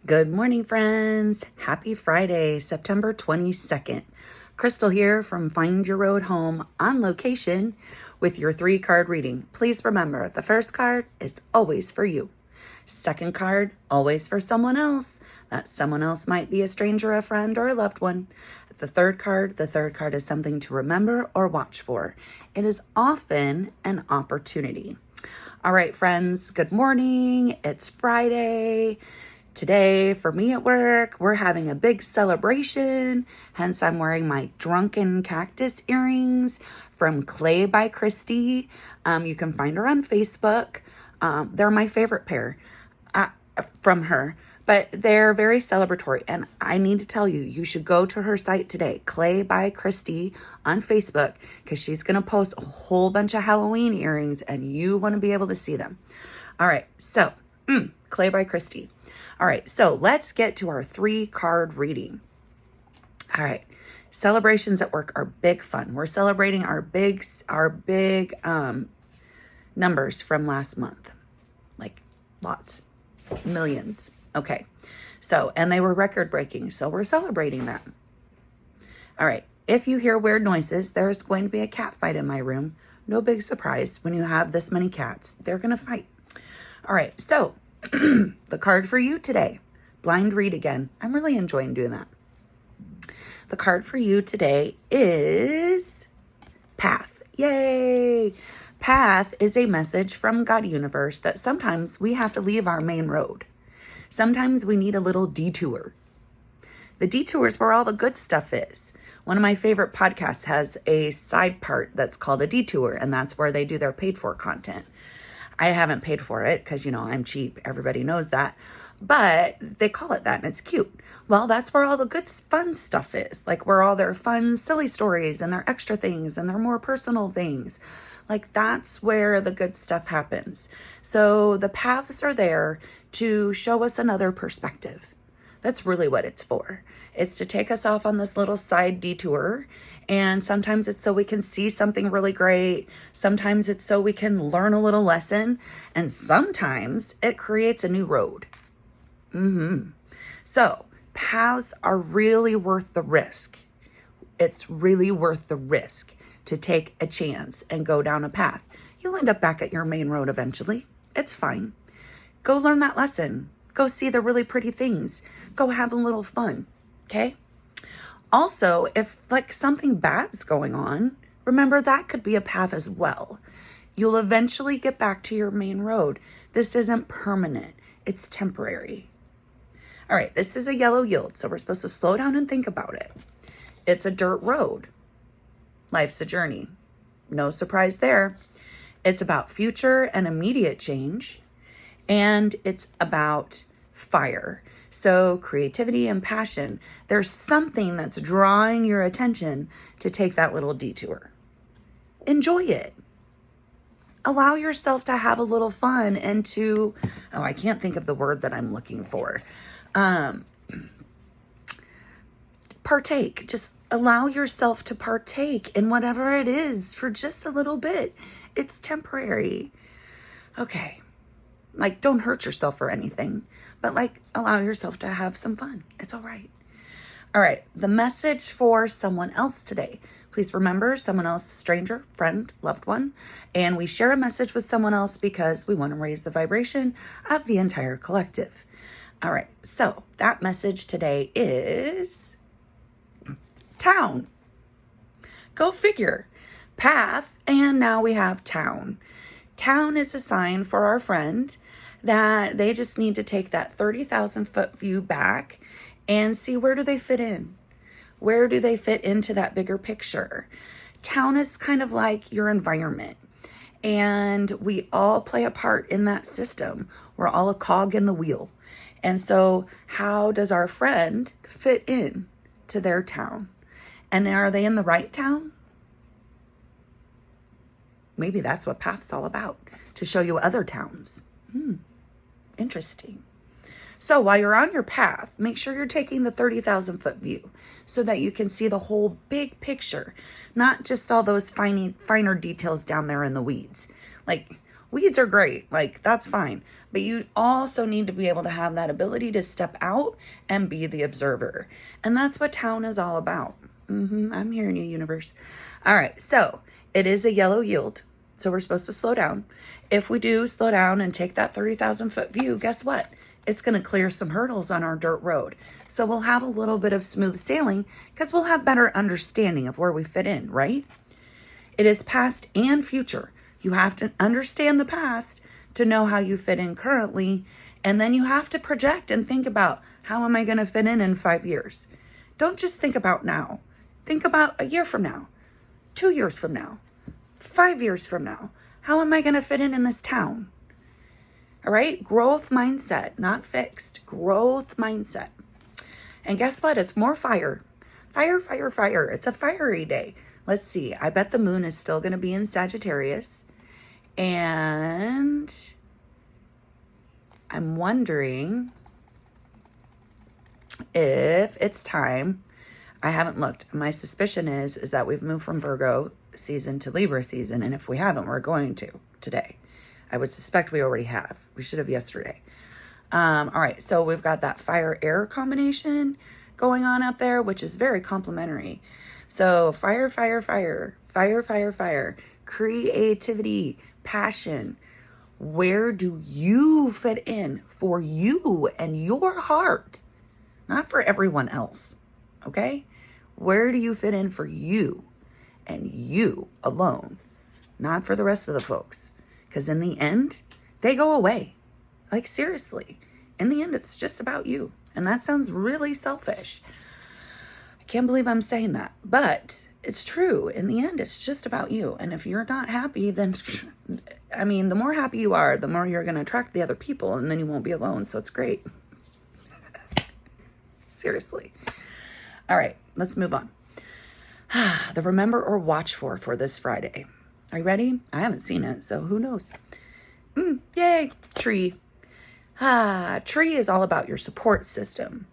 Good morning, friends. Happy Friday, September 22nd. Crystal here from Find Your Road Home on location with your 3-card reading. Please remember, the first card is always for you. Second card, always for someone else. That someone else might be a stranger, a friend, or a loved one. The third card is something to remember or watch for. It is often an opportunity. All right, friends, good morning. It's Friday. Today, for me at work, we're having a big celebration. Hence, I'm wearing my Drunken Cactus earrings from Clay by Christy. You can find her on Facebook. They're my favorite pair from her, but they're very celebratory. And I need to tell you, you should go to her site today, Clay by Christy on Facebook, because she's going to post a whole bunch of Halloween earrings and you want to be able to see them. All right, so Clay by Christy. All right, so let's get to our 3-card reading. All right, celebrations at work are big fun. We're celebrating our big numbers from last month, like lots, millions. Okay, so, and they were record breaking, so we're celebrating that. All right, if you hear weird noises, there's going to be a cat fight in my room. No big surprise when you have this many cats. They're going to fight. All right, so the card for you today, blind read again. I'm really enjoying doing that. The card for you today is Path. Yay! Path is a message from God Universe that sometimes we have to leave our main road. Sometimes we need a little detour. The detour is where all the good stuff is. One of my favorite podcasts has a side part that's called a detour, and that's where they do their paid for content. I haven't paid for it because, I'm cheap. Everybody knows that. But they call it that and it's cute. Well, that's where all the good, fun stuff is. Like where all their fun, silly stories and their extra things and their more personal things. Like that's where the good stuff happens. So the paths are there to show us another perspective. That's really what it's for. It's to take us off on this little side detour. And sometimes it's so we can see something really great. Sometimes it's so we can learn a little lesson. And sometimes it creates a new road. So paths are really worth the risk. It's really worth the risk to take a chance and go down a path. You'll end up back at your main road eventually. It's fine. Go learn that lesson. Go see the really pretty things. Go have a little fun. Okay? Also, if like something bad's going on, remember that could be a path as well. You'll eventually get back to your main road. This isn't permanent. It's temporary. All right, this is a yellow yield, so we're supposed to slow down and think about it. It's a dirt road. Life's a journey. No surprise there. It's about future and immediate change, and it's about fire. So creativity and passion. There's something that's drawing your attention to take that little detour. Enjoy it. Allow yourself to have a little fun and to, I can't think of the word that I'm looking for. Partake. Just allow yourself to partake in whatever it is for just a little bit. It's temporary. Okay. Like, don't hurt yourself or anything, but allow yourself to have some fun. It's all right. All right. The message for someone else today. Please remember someone else, stranger, friend, loved one. And we share a message with someone else because we want to raise the vibration of the entire collective. All right. So that message today is town. Go figure. Path. And now we have town. Town is a sign for our friend that they just need to take that 30,000 foot view back and see where do they fit in? Where do they fit into that bigger picture? Town is kind of like your environment, and we all play a part in that system. We're all a cog in the wheel. And so how does our friend fit in to their town? And are they in the right town? Maybe that's what Path's all about, to show you other towns. Interesting. So while you're on your path, make sure you're taking the 30,000 foot view so that you can see the whole big picture, not just all those finer details down there in the weeds. Like Weeds are great, like that's fine. But you also need to be able to have that ability to step out and be the observer. And that's what town is all about. I'm hearing you, universe. All right, so it is a yellow yield. So we're supposed to slow down. If we do slow down and take that 30,000 foot view, guess what? It's going to clear some hurdles on our dirt road. So we'll have a little bit of smooth sailing because we'll have better understanding of where we fit in, right? It is past and future. You have to understand the past to know how you fit in currently. And then you have to project and think about, how am I going to fit in 5 years? Don't just think about now. Think about a year from now, 2 years from now, 5 years from now. How am I going to fit in this town? All right. Growth mindset, not fixed. Growth mindset. And guess what? It's more fire. Fire, fire, fire. It's a fiery day. Let's see. I bet the moon is still going to be in Sagittarius. And I'm wondering if it's time. I haven't looked. My suspicion is that we've moved from Virgo season to Libra season. And if we haven't, we're going to today. I would suspect we already have. We should have yesterday. All right. So we've got that fire air combination going on up there, which is very complimentary. So fire, fire, fire, fire, fire, fire, creativity, passion. Where do you fit in for you and your heart? Not for everyone else. Okay? Where do you fit in for you and you alone? Not for the rest of the folks. Because in the end, they go away. Like seriously. In the end, it's just about you. And that sounds really selfish. I can't believe I'm saying that. But it's true. In the end, it's just about you. And if you're not happy, then, I mean, the more happy you are, the more you're going to attract the other people. And then you won't be alone. So it's great. Seriously. All right, let's move on. The remember or watch for this Friday. Are you ready? I haven't seen it, so who knows? Yay, tree. Tree is all about your support system.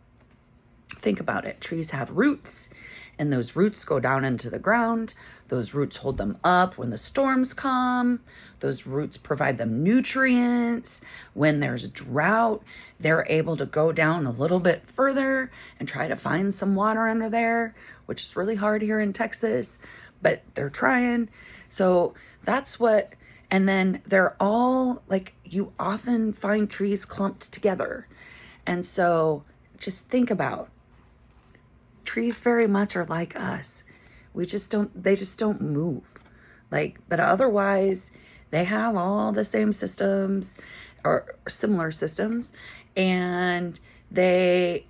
Think about it. Trees have roots, and those roots go down into the ground. Those roots hold them up when the storms come. Those roots provide them nutrients. When there's drought, they're able to go down a little bit further and try to find some water under there, which is really hard here in Texas, but they're trying. So that's what, and then they're all like, you often find trees clumped together. And so just think about, trees very much are like us. They just don't move. Like, but otherwise they have all the same systems or similar systems, and they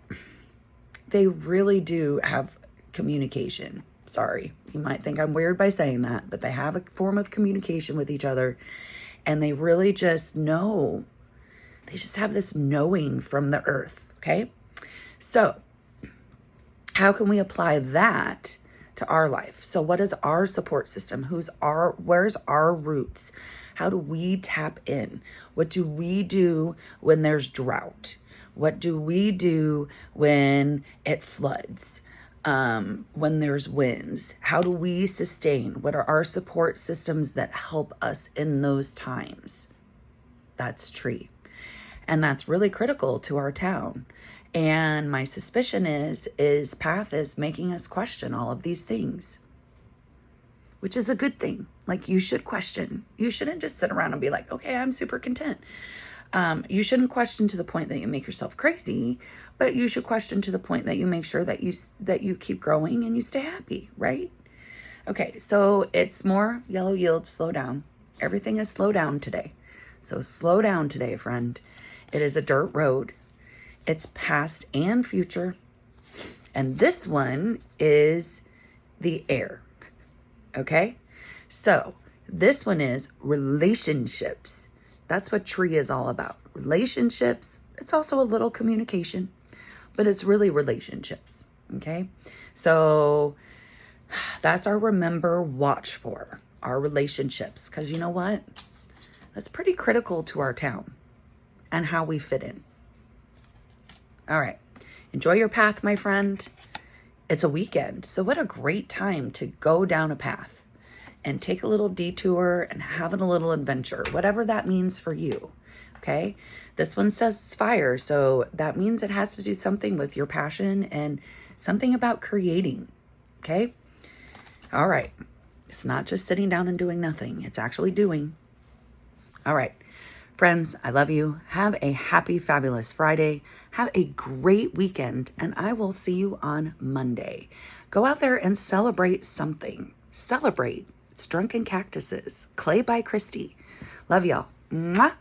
really do have communication. Sorry, you might think I'm weird by saying that, but they have a form of communication with each other, and they really just know. They just have this knowing from the earth, okay? So how can we apply that to our life? So what is our support system? Where's our roots? How do we tap in? What do we do when there's drought? What do we do when it floods? When there's winds? How do we sustain? What are our support systems that help us in those times? That's tree. And that's really critical to our town. And my suspicion is Path is making us question all of these things, which is a good thing. Like, you should question. You shouldn't just sit around and be like, okay, I'm super content. You shouldn't question to the point that you make yourself crazy, but you should question to the point that you make sure that you keep growing and you stay happy, right? Okay, so it's more yellow yield, slow down. Everything is slow down today. So slow down today, friend. It is a dirt road. It's past and future. And this one is the air. Okay? So this one is relationships. That's what tree is all about. Relationships. It's also a little communication, but it's really relationships. Okay? So that's our remember, watch for, our relationships. Because you know what? That's pretty critical to our town and how we fit in. All right. Enjoy your path, my friend. It's a weekend, so what a great time to go down a path and take a little detour and having a little adventure, whatever that means for you. Okay. This one says it's fire. So that means it has to do something with your passion and something about creating. Okay. All right. It's not just sitting down and doing nothing. It's actually doing. All right. Friends, I love you. Have a happy, fabulous Friday. Have a great weekend, and I will see you on Monday. Go out there and celebrate something. Celebrate. It's Drunken Cactuses. Clay by Christy. Love y'all. Mwah.